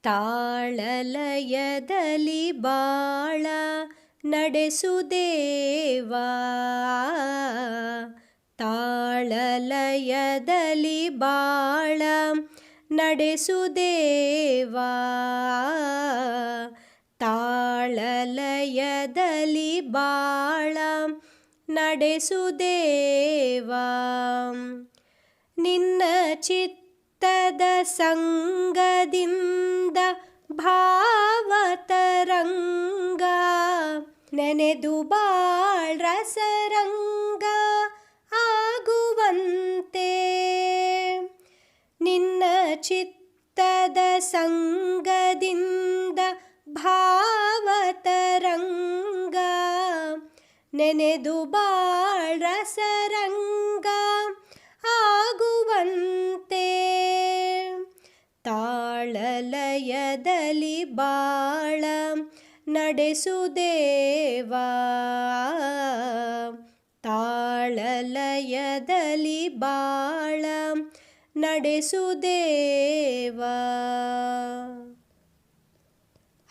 ತಾಳಲಯದಲ್ಲಿ ಬಾಳ ನಡೆಸುದೇವಾ, ತಾಳಲಯದಲ್ಲಿ ಬಾಳ ನಡೆಸುದೇವಾ, ತಾಳಲಯದಲ್ಲಿ ಬಾಳ ನಡೆಸುದೇವಾ. ನಿನ್ನ ಚಿತ್ತದ ಸಂಗದಿಂದ ಭಾವತರಂಗ ನೆನೆದು ಬಾಳ್ ರಸರಂಗ ಆಗುವಂತೆ. ನಿನ್ನ ಚಿತ್ತದ ಸಂಗದಿಂದ ಭಾವತರಂಗ ನೆನೆದು ಬಾಳ್ ರಸರಂಗ ಆಗುವಂತೆ. ತಾಳಲಯದಲ್ಲಿ ಬಾಳ ನಡೆಸುದೇವಾ, ತಾಳಲಯದಲ್ಲಿ ಬಾಳ ನಡೆಸುದೇವಾ.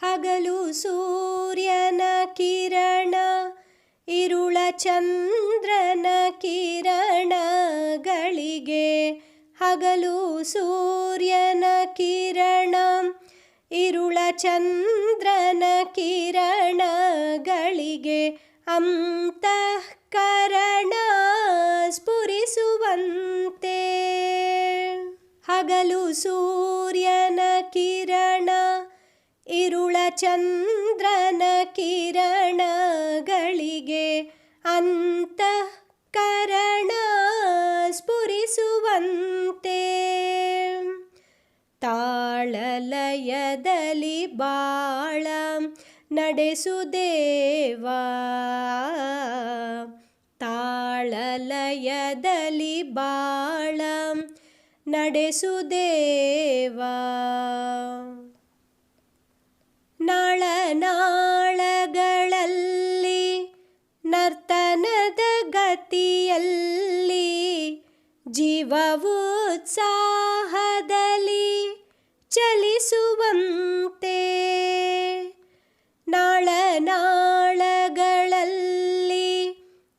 ಹಗಲು ಸೂರ್ಯನ ಕಿರಣ, ಇರುಳ ಚಂದ್ರನ ಕಿರಣಗಳಿಗೆ. ಹಗಲು ಸೂರ್ಯನ ಕಿರಣ, ಇರುಳ ಚಂದ್ರನ ಕಿರಣಗಳಿಗೆ ಅಂತಃಕರಣ ಸ್ಫುರಿಸುವಂತೆ. ಹಗಲು ಸೂರ್ಯನ ಕಿರಣ, ಇರುಳ ಚಂದ್ರನ ಕಿರಣಗಳಿಗೆ ಅಂತಃಕರಣ ಸ್ಫುರಿಸುವಂತೆ. ತಾಳಲಯದಲ್ಲಿ ಬಾಳ ನಡೆಸುದೇವಾ, ತಾಳಲಯದಲ್ಲಿ ಬಾಳ ನಡೆಸುದೇವಾ. ನಾಳನಾಳಗಳಲ್ಲಿ ನರ್ತನದ ಗತಿಯಲ್ಲಿ ಜೀವವು ಉತ್ಸಾಹದಲ್ಲಿ ಚಲಿಸುವಂತೆ. ನಾಳನಾಳಗಳಲ್ಲಿ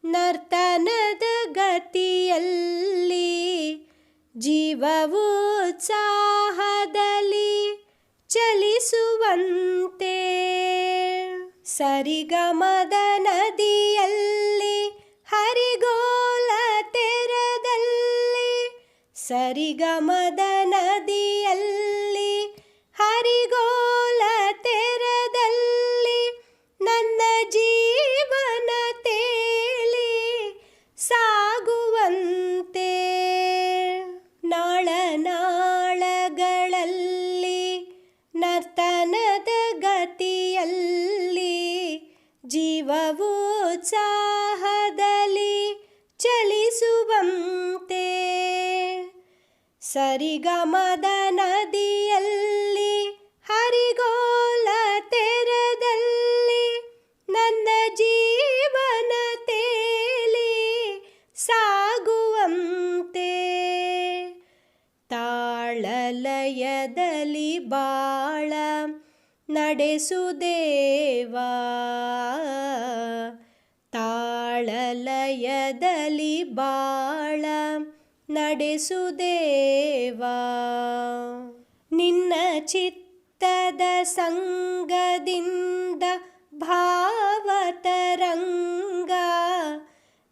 ನರ್ತನದ ಗತಿಯಲ್ಲಿ ಜೀವವು ಉತ್ಸಾಹದಲ್ಲಿ ಚಲಿಸುವಂತೆ. ಸರಿಗಮದ ನದಿಯಲ್ಲಿ ಹರಿಗೋಲ ತೆರದಲ್ಲಿ, ಸರಿಗಮದ ನದಿಯಲ್ಲಿ ಹರಿಗೋಲ ತೆರದಲ್ಲಿ ನನ್ನ ಜೀವನ ತೇಲಿ ಸಾಗುವಂತೆ. ನಾಳನಾಳಗಳಲ್ಲಿ ನರ್ತನದ ಗತಿಯಲ್ಲಿ ಜೀವವು ಉತ್ಸಾಹದಲ್ಲಿ ಚಲಿಸುವಂತೆ. ಸರಿಗಮದ ನದಿಯಲ್ಲಿ ಹರಿಗೋಲ ತೆರದಲ್ಲಿ ನನ್ನ ಜೀವನ ತೇಲಿ ಸಾಗುವಂತೆ. ತಾಳಲಯದಲ್ಲಿ ಬಾಳ ನಡೆಸುದೇವಾ, ತಾಳಲಯದಲ್ಲಿ ಬಾಳ ನಡೆಸುದೇವಾ. ನಿನ್ನ ಚಿತ್ತದ ಸಂಗದಿಂದ ಭಾವತರಂಗ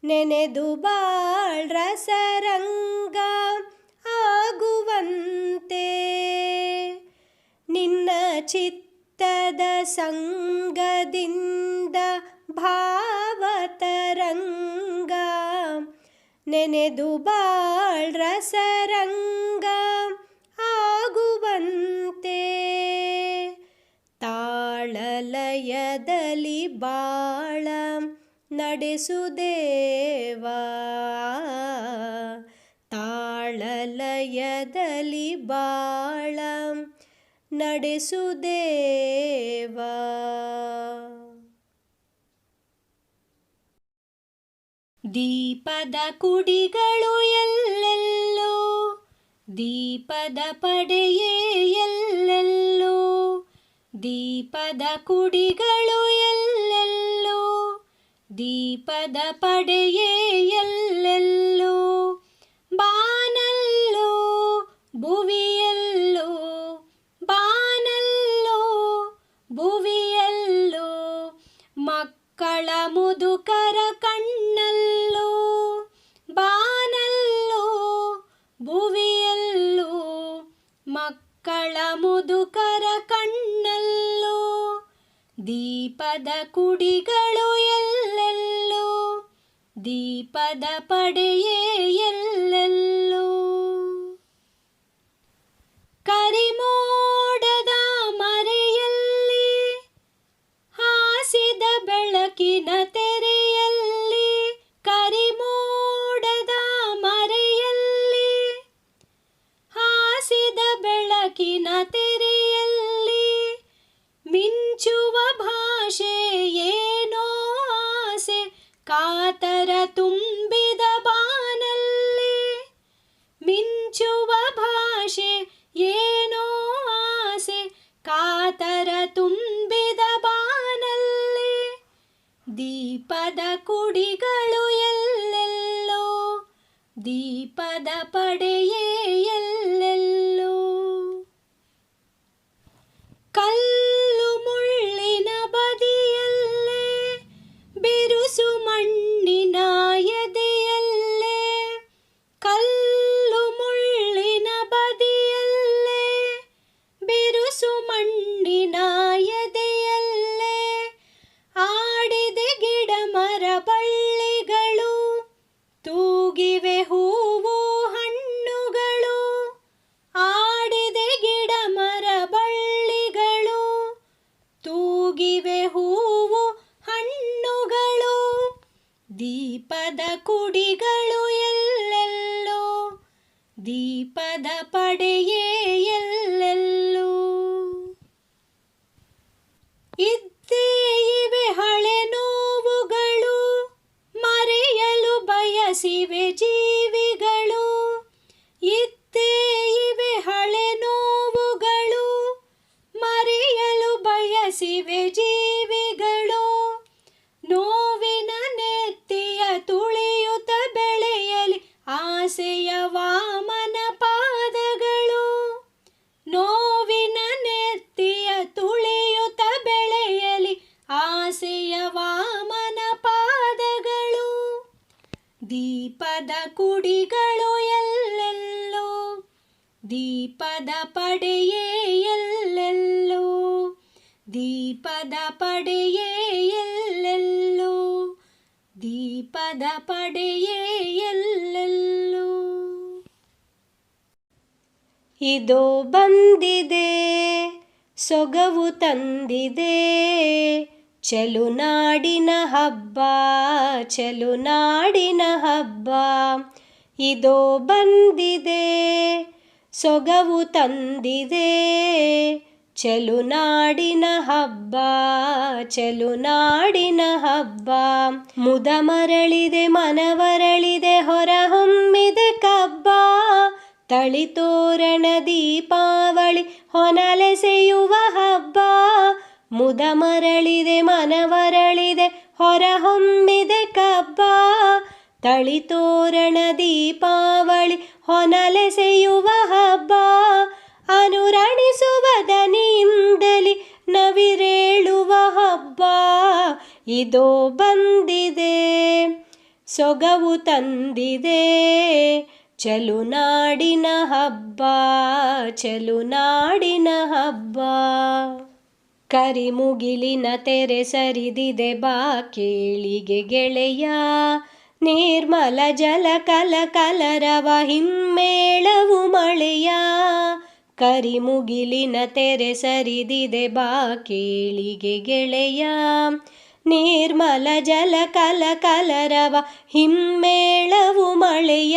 ನೆನೆದು ಬಾಳ್ ರಸರಂಗ ಆಗುವಂತೆ. ನಿನ್ನ ಚಿತ್ತದ ಸಂಗದಿಂದ ಭಾವತರಂಗ ನೆನೆದು ಬಾಳ್ ರಸರಂಗ ಆಗುವಂತೆ. ತಾಳಲಯದಲ್ಲಿ ಬಾಳ ನಡೆಸುದೇವಾ, ತಾಳಲಯದಲ್ಲಿ ಬಾಳ ನಡೆಸುದೇವಾ. ದೀಪದ ಕುಡಿಗಳು ಎಲ್ಲೆಲ್ಲೋ, ದೀಪದ ಪಡೆಯೇ ಎಲ್ಲೆಲ್ಲೋ, ದೀಪದ ಕುಡಿಗಳು ಎಲ್ಲೆಲ್ಲೋ, ದೀಪದ ಪಡೆಯೇ ಎಲ್ಲೆಲ್ಲೋ, ಬಾನಲ್ಲೋ ಭುವಿಯಲ್ಲೋ, ಬಾನಲ್ಲೋ ಭುವಿಯಲ್ಲೋ, ಮಕ್ಕಳ ಮುದುಕರ ಕಣ್ಣಲ್ಲೋ, ಬಾನಲ್ಲೋ ಭುವಿಯಲ್ಲೋ, ಮಕ್ಕಳ ಮುದುಕರ ಕಣ್ಣಲ್ಲೋ, ದೀಪದ ಕುಡಿಗಳು ಎಲ್ಲೆಲ್ಲೋ, ದೀಪದ ಪಡೆಯೇ ಎಲ್ಲೆಲ್ಲೋ. ಕರಿಮೋಡದ ಮರೆಯಲ್ಲಿ ಹಾಸಿದ ಬೆಳಕಿನ ತೆರೆಯಲ್ಲಿ, ಕರಿಮೋಡದ ಮರೆಯಲ್ಲಿ ಹಾಸಿದ ಬೆಳಕಿನ ತೆರೆಯಲ್ಲಿ, ಮಿಂಚುವ ಭಾಷೆ ಏನೋ ಆಸೆ ಕಾತರ ತುಂಬಿದ ಬಾನಲ್ಲಿ, ಮಿಂಚುವ ಭಾಷೆ ಏನೋ ಆಸೆ ಕಾತರ ತುಂಬಿದ ಬಾನಲ್ಲಿ, ದೀಪದ ಕುಡಿಗಳು ಎಲ್ಲೆಲ್ಲೋ, ದೀಪದ ಪಡೆಯೇ ಎಲ್ಲೆಲ್ಲೋ. ಕಲ್ಲು ಮುಳ್ಳಿನ ಬದಿಯಲ್ಲೇ, ಬಿರುಸು ಮಣ್ಣಿನ ಎದೆಯಲ್ಲೇ, ಕಲ್ಲು ಮುಳ್ಳಿನ ಬದಿಯಲ್ಲೇ, ಬಿರುಸು ಮಣ್ಣಿನ ಎದೆಯಲ್ಲೇ, ಆಡಿದೆ ಗಿಡ ಮರ ಬಳ್ಳಿಗಳು, ತೂಗಿವೆ ಹೂವು ಹಣ್ಣುಗಳು, ಆಡಿದೆ ಗಿಡ ಮರ ಬಳ್ಳಿಗಳು, ತೂಗಿವೆ ಹೂವು ಹಣ್ಣುಗಳು, ದೀಪದ ಕುಡಿಗಳು ಎಲ್ಲೆಲ್ಲೋ, ದೀಪದ ಪಡೆಯೇ ಎಲ್ಲೆಲ್ಲೋ. ಇದ್ದೇ ಇವೆ ಹಳೆ ನೋವುಗಳು, ಮರೆಯಲು ಬಯಸಿವೆ ಜೀವಿಗಳು, ಇದ್ದೇ ಇವೆ ಹಳೆ ನೋವುಗಳು, ಮರೆಯಲು ಬಯಸಿವೆ ಜೀವಿಗಳು, ನೋವಿನ ನೆತ್ತಿಯ ತುಳಿಯುತ್ತ ಬೆಳೆಯಲಿ ಆಸೆಯ ವಾಮನ ಪಾದಗಳು, ನೋವಿನ ನೆತ್ತಿಯ ತುಳಿಯುತ್ತ ಬೆಳೆಯಲಿ ಆಸೆಯ ವಾಮನ ಪಾದಗಳು, ದೀಪದ ಕುಡಿಗಳು ಎಲ್ಲೆಲ್ಲೋ, ದೀಪದ ಪಡೆಯೇ ಎಲ್ಲೆಲ್ಲೋ, ದೀಪದ ಪಡೆಯೇ ಎಲ್ಲೆಲ್ಲೋ, ದೀಪದ ಪಡೆಯೇ ಎಲ್ಲೆಲ್ಲೋ. ಇದೋ ಬಂದಿದೆ ಸೊಗವು ತಂದಿದೆ, ಚೆಲುನಾಡಿನ ಹಬ್ಬ, ಚೆಲುನಾಡಿನ ಹಬ್ಬ. ಇದೋ ಬಂದಿದೆ ಸೊಗವು ತಂದಿದೆ, ಚೆಲುನಾಡಿನ ಹಬ್ಬ, ಚೆಲುನಾಡಿನ ಹಬ್ಬ. ಮುದ ಮರಳಿದೆ ಮನವರಳಿದೆ ಹೊರಹೊಮ್ಮಿದೆ ಕಬ್ಬ, ತಳಿತೋರಣ ದೀಪಾವಳಿ ಹೊನಲೆಸೆಯುವ ಹಬ್ಬ. ಮುದ ಮರಳಿದೆ ಮನವರಳಿದೆ ಹೊರಹೊಮ್ಮಿದೆ ಕಬ್ಬ, ತಳಿತೋರಣ ದೀಪಾವಳಿ ಹೊನಲೆಸೆಯುವ ಹಬ್ಬ. ಅನುರಣಿಸುವ ದನಿಯಿಂದಲಿ ನವಿರೇಳುವ ಹಬ್ಬ, ಇದೋ ಬಂದಿದೆ ಸೊಗವು ತಂದಿದೆ, ಚೆಲುನಾಡಿನ ಹಬ್ಬ, ಚೆಲುನಾಡಿನ ಹಬ್ಬ. ಕರಿಮುಗಿಲಿನ ತೆರೆ ಸರಿದಿದೆ ಬಾ ಕೇಳಿಗೆ ಗೆಳೆಯ, ನಿರ್ಮಲ ಜಲ ಕಲ ಕಲರವ ಹಿಮ್ಮೇಳವು ಮಳೆಯ. ಕರಿಮುಗಿಲಿನ ತೆರೆ ಸರಿದಿದೆ ಬಾ ಕೇಳಿಗೆ ಗೆಳೆಯ, ನಿರ್ಮಲ ಜಲ ಕಲ ಕಲರವ ಹಿಮ್ಮೇಳವು ಮಳೆಯ.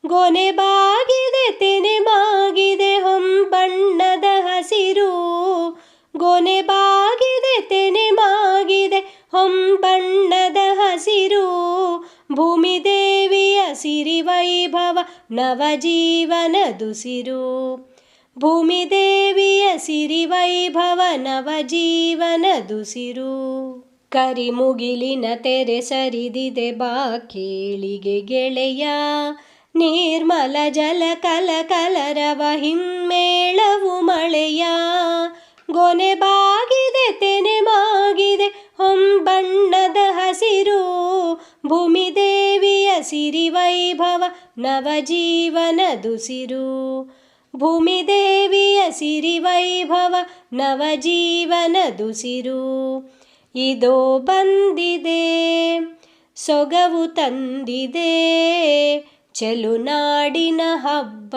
ಗೊನೆ ಬಾಗಿದೆ ತೆನೆ ಮಾಗಿದೆ ಹೊಂಬಣ್ಣದ ಹಸಿರು, ಗೊನೆ ಬಾಗಿದೆ ತೆನೆ ಮಾಗಿದೆ ಹೊಂಬಣ್ಣದ ಹಸಿರು. ಭೂಮಿ ದೇವಿಯ ಸಿರಿ ವೈಭವ ನವಜೀವನ ದುಸಿರು, ಭೂಮಿದೇವಿಯ ಸಿರಿವೈಭವ ನವಜೀವನದುಸಿರು. ಕರಿಮುಗಿಲಿನ ತೆರೆ ಸರಿದಿದೆ ಬಾ ಕೇಳಿಗೆ ಗೆಳೆಯ, ನಿರ್ಮಲ ಜಲ ಕಲಕಲರವ ಹಿಮ್ಮೇಳವು ಮಳೆಯ. ಗೊನೆ ಬಾಗಿದೆ ತೆನೆ ಮಾಗಿದೆ ಹೊಂಬಣ್ಣದ ಹಸಿರು, ಭೂಮಿದೇವಿಯ ಸಿರಿವೈಭವ ನವಜೀವನದುಸಿರು. ಭೂಮಿದೇವಿಯ ಸಿರಿವೈಭವ ನವಜೀವನದುಸಿರು. ಇದೋ ಬಂದಿದೆ ಸೊಗವು ತಂದಿದೆ ಚೆಲುನಾಡಿನ ಹಬ್ಬ,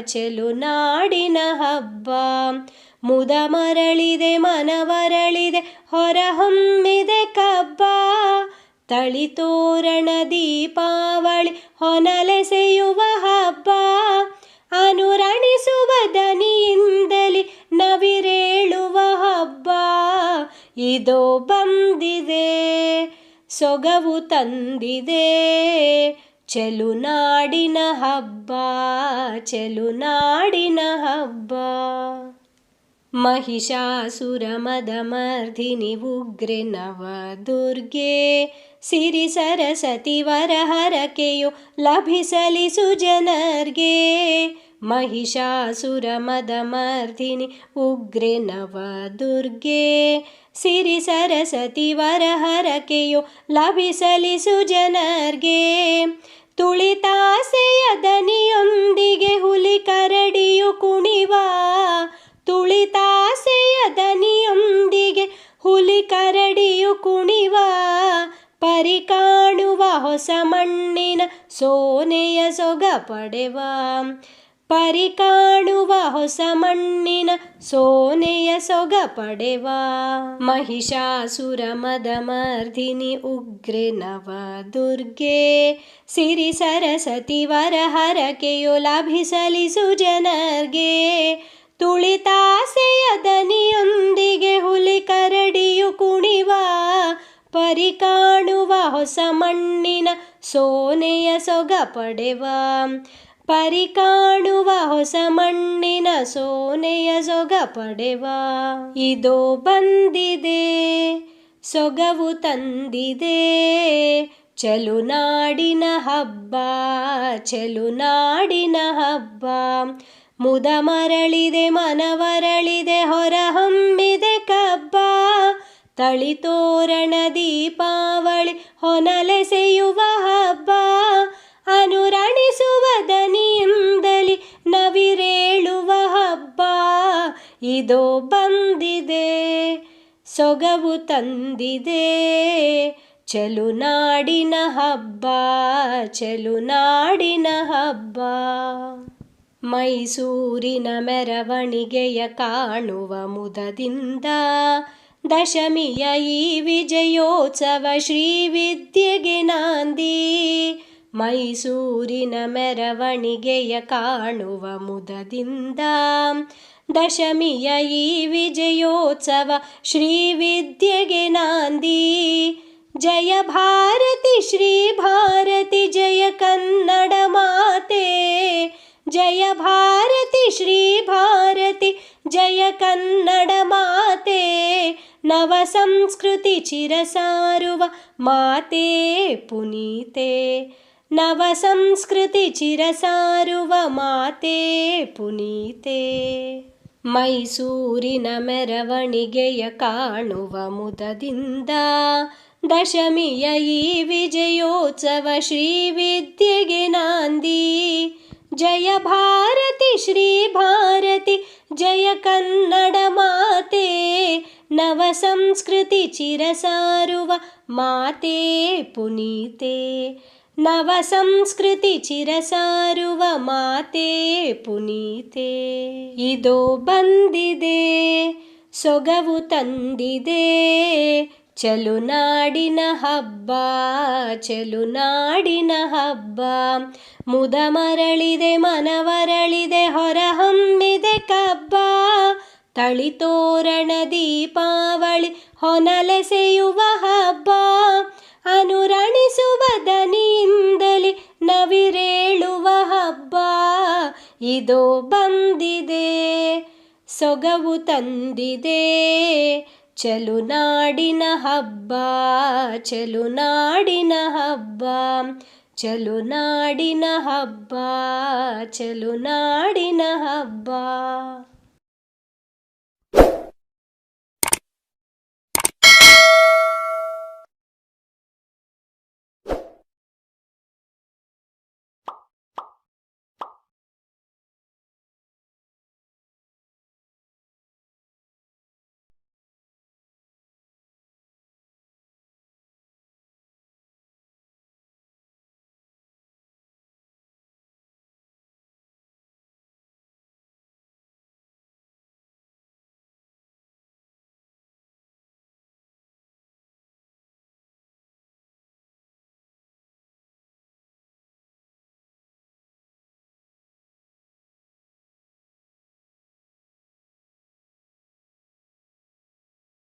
ಚೆಲುನಾಡಿನ ಹಬ್ಬ. ಮುದ ಮರಳಿದೆ ಮನವರಳಿದೆ ಹೊರಹೊಮ್ಮಿದೆ ಕಬ್ಬ, ತಳಿತೋರಣ ದೀಪಾವಳಿ ಹೊನಲೆಸೆಯುವ ಹಬ್ಬ. ಅನುರಣಿಸುವ ದನಿಯಿಂದಲಿ ನವಿರೇಳುವ ಹಬ್ಬ, ಇದೋ ಬಂದಿದೆ ಸೊಗವು ತಂದಿದೆ ಚೆಲುನಾಡಿನ ಹಬ್ಬ, ಚೆಲುನಾಡಿನ ಹಬ್ಬ. ಮಹಿಷಾಸುರ ಮದಮರ್ಧಿನಿ ಉಗ್ರೆ ನವದುರ್ಗೆ, ಸಿರಿ ಸರಸ್ವತಿ ವರಹರಕೆಯು ಲಭಿಸಲಿ ಸುಜನರ್ಗೆ. ಮಹಿಷಾಸುರ ಮದಮರ್ಧಿನಿ ಉಗ್ರೆ ನವದುರ್ಗೆ, ಸಿರಿ ಸರಸ್ವತಿ ವರಹರಕೆಯು ಲಭಿಸಲಿ ಸುಜನರ್ಗೆ. ತುಳಿತಾಸೆಯ ದನಿಯೊಂದಿಗೆ ಹುಲಿ ಕರಡಿಯು ಕುಣಿವ, ತುಳಿತಾಸೆಯ ದನಿಯೊಂದಿಗೆ ಹುಲಿ ಕರಡಿಯು ಕುಣಿವ. ಪರಿ ಕಾಣುವ ಹೊಸ ಮಣ್ಣಿನ ಸೋನೆಯ ಸೊಗ ಪಡೆವ, ಪರಿ ಕಾಣುವ ಹೊಸ ಮಣ್ಣಿನ ಸೋನೆಯ ಸೊಗ ಪಡೆವ. ಮಹಿಷಾಸುರ ಮದಮರ್ಧಿನಿ ಉಗ್ರೆ ನವದುರ್ಗೆ, ಸಿರಿ ಸರಸ್ವತಿ ವರಹರಕೆಯು ಲಭಿಸಲಿ ಸುಜನರ್ಗೆ. ತುಳಿತಾಸೆಯ ದನಿಯೊಂದಿಗೆ ಹುಲಿ ಕರಡಿಯು ಕುಣಿವ, ಪರಿ ಕಾಣುವ ಹೊಸ ಮಣ್ಣಿನ ಸೋನೆಯ ಸೊಗ ಪಡೆವ, ಪರಿ ಕಾಣುವ ಹೊಸ ಮಣ್ಣಿನ ಸೋನೆಯ ಸೊಗ ಪಡೆವ. ಇದೋ ಬಂದಿದೆ ಸೊಗವು ತಂದಿದೆ ಚೆಲುನಾಡಿನ ಹಬ್ಬ, ಚೆಲುನಾಡಿನ ಹಬ್ಬ. ಮುದ ಮರಳಿದೆ ಮನವರಳಿದೆ ಹೊರಹೊಮ್ಮಿದೆ ಕಬ್ಬ, ತಳಿತೋರಣ ದೀಪಾವಳಿ ಹೊನಲೆಸೆಯುವ ಹಬ್ಬ. ಅನುರಣಿಸುವ ದನಿಯಿಂದಲಿ ನವಿರೇಳುವ ಹಬ್ಬ, ಇದೋ ಬಂದಿದೆ ಸೊಗವು ತಂದಿದೆ ಚೆಲುನಾಡಿನ ಹಬ್ಬ, ಚೆಲುನಾಡಿನ ಹಬ್ಬ. ಮೈಸೂರಿನ ಮೆರವಣಿಗೆಯ ಕಾಣುವ ಮುದದಿಂದ, ದಶಮಿಯ ಈ ವಿಜಯೋತ್ಸವ ಶ್ರೀ ವಿದ್ಯೆಗೆ ನಾಂದಿ. ಮೈಸೂರಿನ ಮೆರವಣಿಗೆಯ ಕಾಣುವ ಮುದದಿಂದ, ದಶಮಿಯ ಈ ವಿಜಯೋತ್ಸವ ಶ್ರೀ ವಿದ್ಯೆಗೆ ನಾಂದಿ. ಜಯ ಭಾರತಿ ಶ್ರೀ ಭಾರತಿ ಜಯ ಕನ್ನಡ ಮಾತೆ, ಜಯ ಭಾರತಿ ಶ್ರೀ ಭಾರತಿ ಜಯ ಕನ್ನಡ ಮಾತೆ. ನವ ಸಂಸ್ಕೃತಿ ಚಿರಸಾರುವ ಮಾತೆ ಪುನೀತೆ, ನವ ಸಂಸ್ಕೃತಿ ಚಿರಸಾರುವ ಮಾತೆ ಪುನೀತೆ. ಮೈಸೂರಿನ ಮೆರವಣಿಗೆಯ ಕಾಣುವ ಮುದದಿಂದ, ದಶಮಿಯ ಈ ವಿಜಯೋತ್ಸವ ಶ್ರೀ ವಿದ್ಯೆಗೆ ನಾಂದಿ. ಜಯ ಭಾರತಿ ಶ್ರೀ ಭಾರತಿ ಜಯ ಕನ್ನಡ ಮಾತೆ, ನವ ಸಂಸ್ಕೃತಿ ಚಿರಸಾರುವ ಮಾತೆ ಪುನೀತೆ, ನವ ಸಂಸ್ಕೃತಿ ಚಿರಸಾರುವ ಮಾತೆ ಪುನೀತೆ. ಇದೋ ಬಂದಿದೆ ಸೊಗವು ತಂದಿದೆ ಚೆಲುನಾಡಿನ ಹಬ್ಬ, ಚೆಲುನಾಡಿನ ಹಬ್ಬ. ಮುದ ಮರಳಿದೆ ಮನವರಳಿದೆ ಹೊರಹೊಮ್ಮಿದೆ ಕಬ್ಬ, ತಳಿತೋರಣ ದೀಪಾವಳಿ ಹೊನಲೆಸೆಯುವ ಹಬ್ಬ. ಅನುರಣಿಸುವ ದನಿಯಿಂದಲಿ ನವಿರೇಳುವ ಹಬ್ಬ, ಇದೋ ಬಂದಿದೆ ಸೊಗವು ತಂದಿದೆ ಚಲುನಾಡಿನ ಹಬ್ಬ ಚಲುನಾಡಿನ ಹಬ್ಬ ಚಲುನಾಡಿನ ಹಬ್ಬ ಚಲುನಾಡಿನ ಹಬ್ಬ.